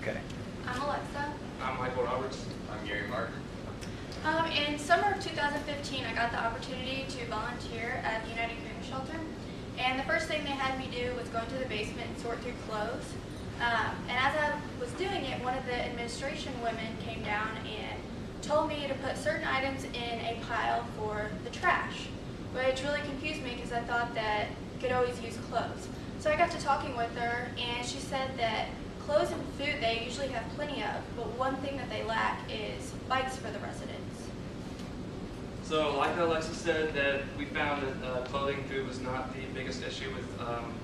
Okay. I'm Alexa. I'm Michael Roberts. I'm Gary Martin. In summer of 2015, I got the opportunity to volunteer at the United Green Shelter. And the first thing they had me do was go into the basement and sort through clothes. And as I was doing it, one of the administration women came down and told me to put certain items in a pile for the trash, which really confused me because I thought that you could always use clothes. So I got to talking with her, and she said that clothes and food they usually have plenty of, but one thing that they lack is bikes for the residents. So like Alexa said, that we found that clothing and food was not the biggest issue with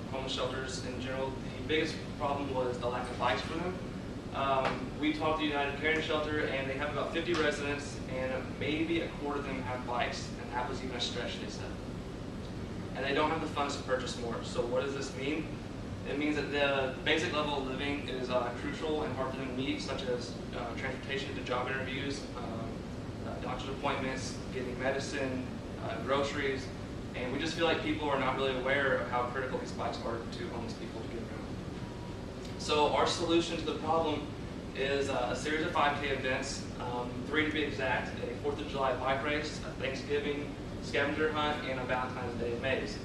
homeless shelters in general. The biggest problem was the lack of bikes for them. We talked to United Caring Shelter, and they have about 50 residents, and maybe a quarter of them have bikes, and that was even a stretch, they said. And they don't have the funds to purchase more. So what does this mean? It means that the basic level of living is crucial and hard for them to meet, such as transportation to job interviews, doctor's appointments, getting medicine, groceries, and we just feel like people are not really aware of how critical these bikes are to homeless people to get around. So our solution to the problem is a series of 5K events, 3 to be exact: a 4th of July bike race, a Thanksgiving scavenger hunt, and a Valentine's Day maze.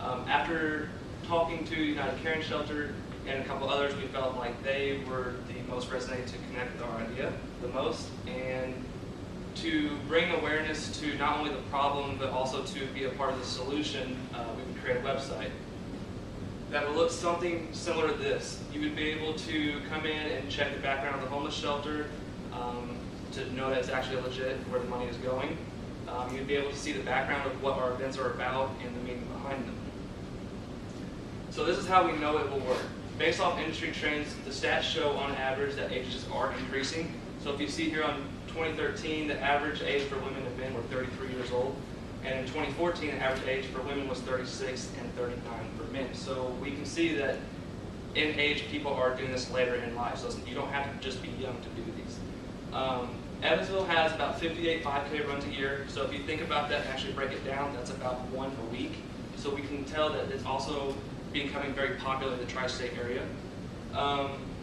After talking to United Caring Shelter and a couple others, we felt like they were the most resonated to connect with our idea the most, and to bring awareness to not only the problem but also to be a part of the solution, we would create a website that would look something similar to this. You would be able to come in and check the background of the homeless shelter to know that it's actually legit where the money is going. You'd be able to see the background of what our events are about and the meaning behind them. So this is how we know it will work. Based off industry trends, the stats show on average that ages are increasing. So if you see here on 2013, the average age for women and men were 33 years old. And in 2014, the average age for women was 36 and 39 for men. So we can see that in age, people are doing this later in life. So you don't have to just be young to do these. Evansville has about 58 5K runs a year. So if you think about that and actually break it down, that's about one a week. So we can tell that it's also becoming very popular in the tri-state area.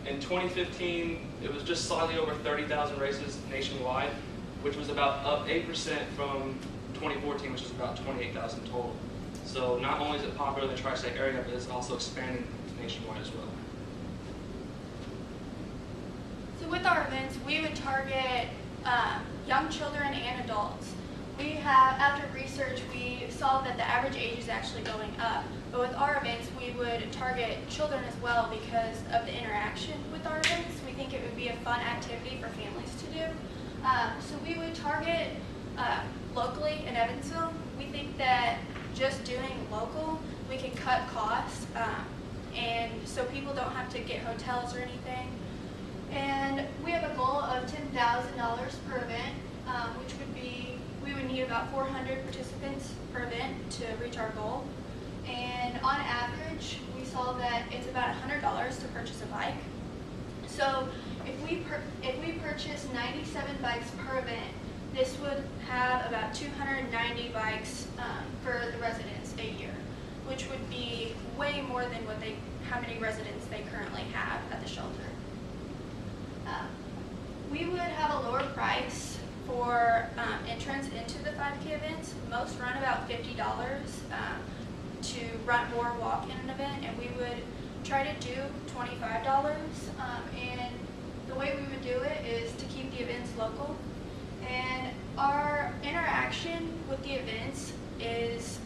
In 2015, it was just slightly over 30,000 races nationwide, which was about up 8% from 2014, which was about 28,000 total. So not only is it popular in the tri-state area, but it's also expanding nationwide as well. So with our events, we would target young children and adults. We have, after research, we saw that the average age is actually going up. But with our events, we would target children as well because of the interaction with our events. We think it would be a fun activity for families to do. So we would target locally in Evansville. We think that just doing local, we can cut costs, and so people don't have to get hotels or anything. And we have a goal of $10,000 per event, which would be, we would need about 400 participants per event to reach our goal. And on average, we saw that it's about $100 to purchase a bike. So if we purchase 97 bikes per event, this would have about 290 bikes for the residents a year, which would be way more than how many residents they currently have at the shelter. We would have a lower price for entrance into the 5K events. Most run about $50 to run or walk in an event, and we would try to do $25. And the way we would do it is to keep the events local. And our interaction with the events is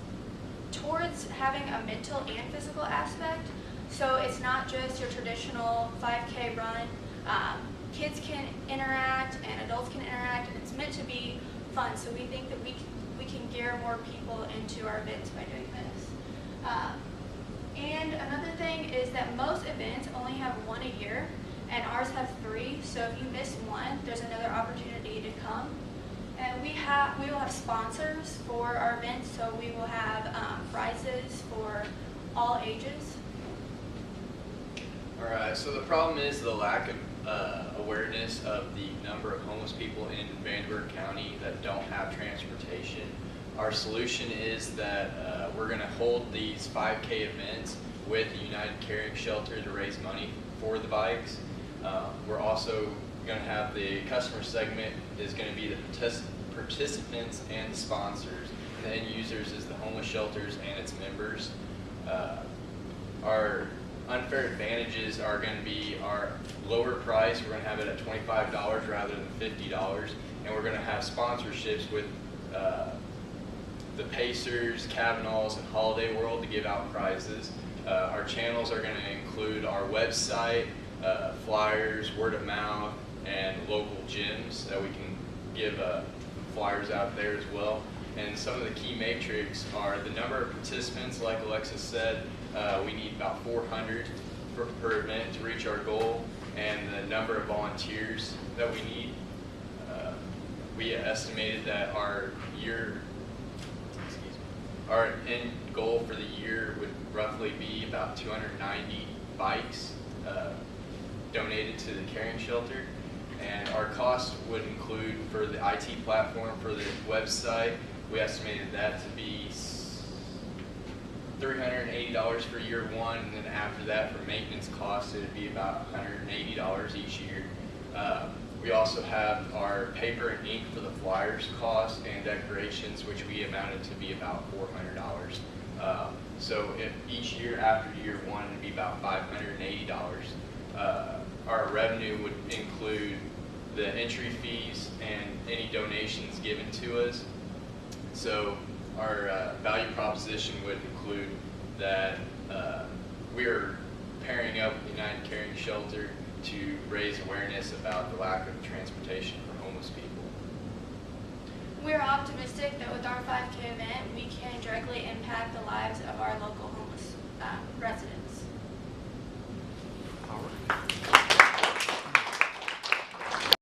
towards having a mental and physical aspect. So it's not just your traditional 5K run. Kids can interact and adults can interact, and it's meant to be fun. So we think that we can gear more people into our events by doing this. And another thing is that most events only have one a year, and ours have 3. So if you miss one, there's another opportunity to come. And we will have sponsors for our events, so we will have prizes for all ages. All right, so the problem is the lack of awareness of the number of homeless people in Vanderburgh County that don't have transportation. Our solution is that we're going to hold these 5K events with the United Caring Shelter to raise money for the bikes. We're also going to have the customer segment is going to be the participants and the sponsors. The end users is the homeless shelters and its members. Our unfair advantages are going to be our lower price. We're going to have it at $25 rather than $50, and we're going to have sponsorships with the Pacers, Kavanaugh's, and Holiday World to give out prizes. Our channels are going to include our website, flyers, word of mouth, and local gyms that we can give flyers out there as well. And some of the key metrics are the number of participants, like Alexis said, we need about 400 per event to reach our goal, and the number of volunteers that we need. We estimated that our end goal for the year would roughly be about 290 bikes donated to the caring shelter. And our cost would include, for the IT platform, for the website, we estimated that to be $380 for year one, and then after that, for maintenance costs, it would be about $180 each year. We also have our paper and ink for the flyers cost and decorations, which we amounted to be about $400. So if each year after year one, it would be about $580. Our revenue would include the entry fees and any donations given to us. So our value proposition would include that we are pairing up with the United Caring Shelter to raise awareness about the lack of transportation for homeless people. We are optimistic that with our 5K event, we can directly impact the lives of our local homeless residents. All right.